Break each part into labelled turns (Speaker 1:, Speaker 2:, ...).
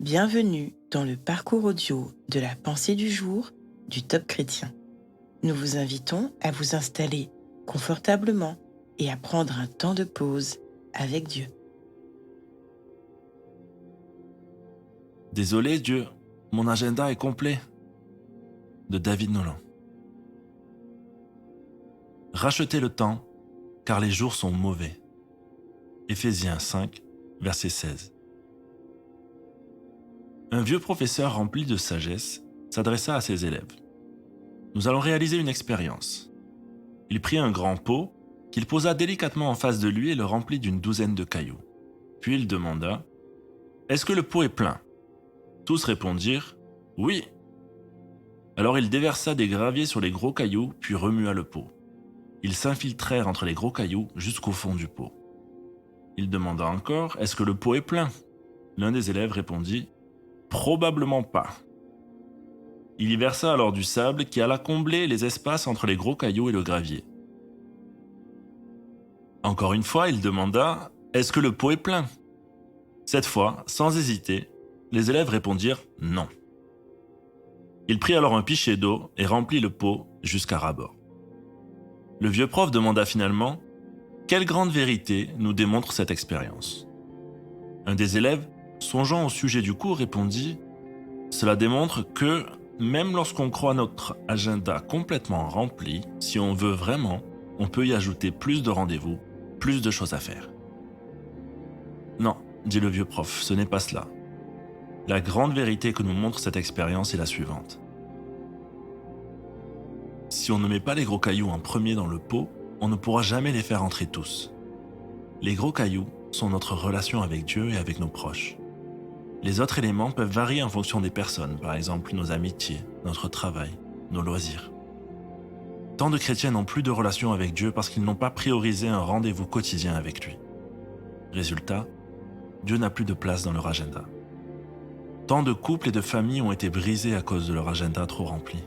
Speaker 1: Bienvenue dans le parcours audio de la pensée du jour du Top Chrétien. Nous vous invitons à vous installer confortablement et à prendre un temps de pause avec Dieu.
Speaker 2: Désolé Dieu, mon agenda est complet. De David Nolan. Rachetez le temps, car les jours sont mauvais. Éphésiens 5, verset 16. Un vieux professeur rempli de sagesse s'adressa à ses élèves. Nous allons réaliser une expérience. Il prit un grand pot qu'il posa délicatement en face de lui et le remplit d'une douzaine de cailloux. Puis il demanda « Est-ce que le pot est plein ?» Tous répondirent « Oui ». Alors il déversa des graviers sur les gros cailloux, puis remua le pot. Ils s'infiltrèrent entre les gros cailloux jusqu'au fond du pot. Il demanda encore « Est-ce que le pot est plein ?» L'un des élèves répondit « Probablement pas ». Il y versa alors du sable qui alla combler les espaces entre les gros cailloux et le gravier. Encore une fois, il demanda « Est-ce que le pot est plein ?» Cette fois, sans hésiter, les élèves répondirent « Non ». Il prit alors un pichet d'eau et remplit le pot jusqu'à ras-bord. Le vieux prof demanda finalement « Quelle grande vérité nous démontre cette expérience ?» Un des élèves, songeant au sujet du cours, répondit « Cela démontre que, même lorsqu'on croit notre agenda complètement rempli, si on veut vraiment, on peut y ajouter plus de rendez-vous, plus de choses à faire. » Non, dit le vieux prof, ce n'est pas cela. La grande vérité que nous montre cette expérience est la suivante. Si on ne met pas les gros cailloux en premier dans le pot, on ne pourra jamais les faire entrer tous. Les gros cailloux sont notre relation avec Dieu et avec nos proches. Les autres éléments peuvent varier en fonction des personnes, par exemple nos amitiés, notre travail, nos loisirs. Tant de chrétiens n'ont plus de relation avec Dieu parce qu'ils n'ont pas priorisé un rendez-vous quotidien avec lui. Résultat, Dieu n'a plus de place dans leur agenda. Tant de couples et de familles ont été brisés à cause de leur agenda trop rempli.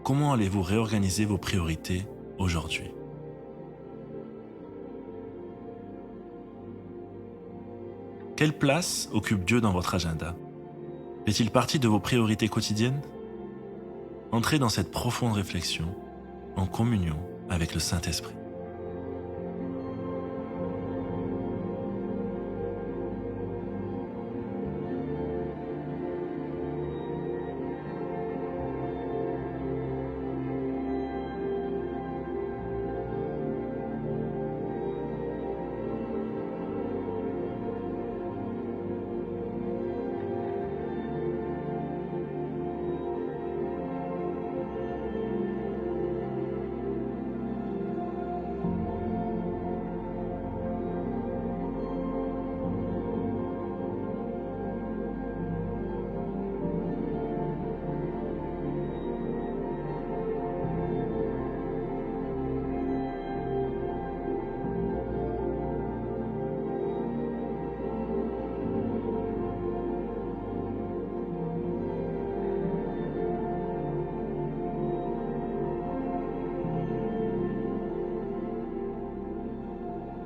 Speaker 2: Comment allez-vous réorganiser vos priorités aujourd'hui ? Quelle place occupe Dieu dans votre agenda ? Fait-il partie de vos priorités quotidiennes ? Entrez dans cette profonde réflexion en communion avec le Saint-Esprit.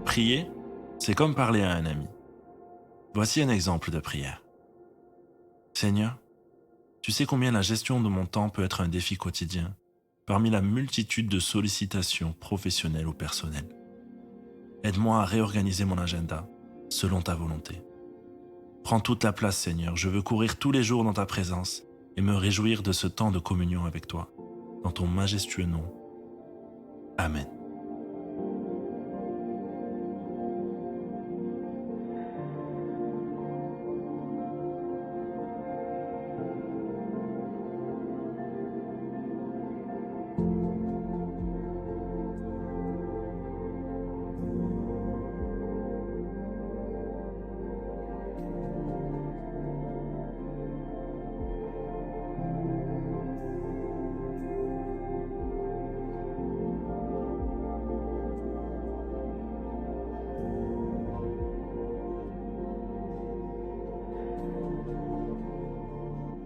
Speaker 2: Prier, c'est comme parler à un ami. Voici un exemple de prière. Seigneur, tu sais combien la gestion de mon temps peut être un défi quotidien, parmi la multitude de sollicitations professionnelles ou personnelles. Aide-moi à réorganiser mon agenda selon ta volonté. Prends toute la place, Seigneur, je veux courir tous les jours dans ta présence et me réjouir de ce temps de communion avec toi, dans ton majestueux nom. Amen.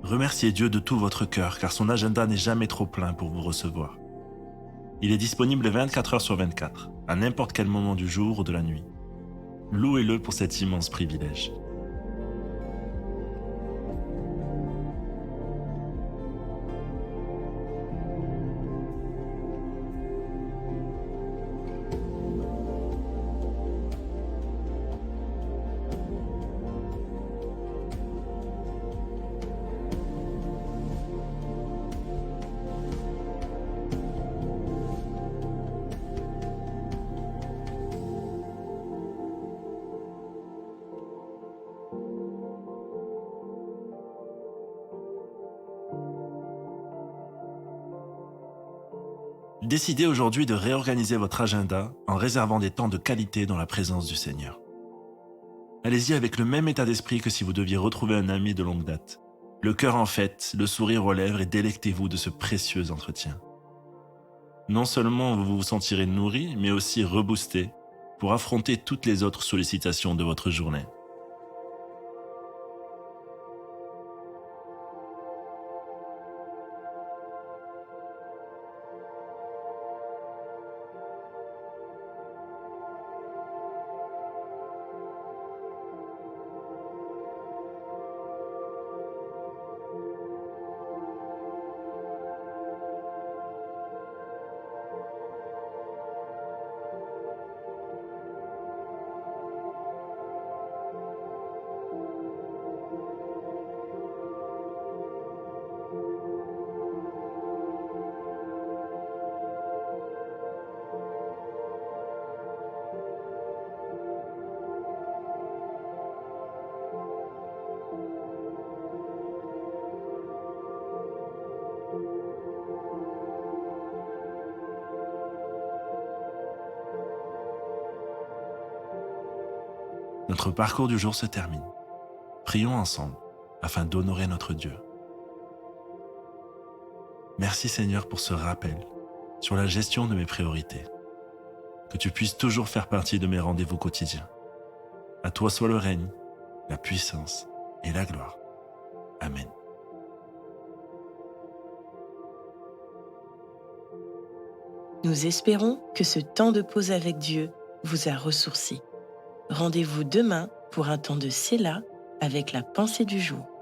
Speaker 2: Remerciez Dieu de tout votre cœur, car son agenda n'est jamais trop plein pour vous recevoir. Il est disponible 24 heures sur 24, à n'importe quel moment du jour ou de la nuit. Louez-le pour cet immense privilège. Décidez aujourd'hui de réorganiser votre agenda en réservant des temps de qualité dans la présence du Seigneur. Allez-y avec le même état d'esprit que si vous deviez retrouver un ami de longue date. Le cœur en fête, le sourire aux lèvres et délectez-vous de ce précieux entretien. Non seulement vous vous sentirez nourri, mais aussi reboosté pour affronter toutes les autres sollicitations de votre journée. Notre parcours du jour se termine. Prions ensemble afin d'honorer notre Dieu. Merci Seigneur pour ce rappel sur la gestion de mes priorités. Que tu puisses toujours faire partie de mes rendez-vous quotidiens. À toi soit le règne, la puissance et la gloire. Amen.
Speaker 1: Nous espérons que ce temps de pause avec Dieu vous a ressourci. Rendez-vous demain pour un temps de Séla avec la pensée du jour.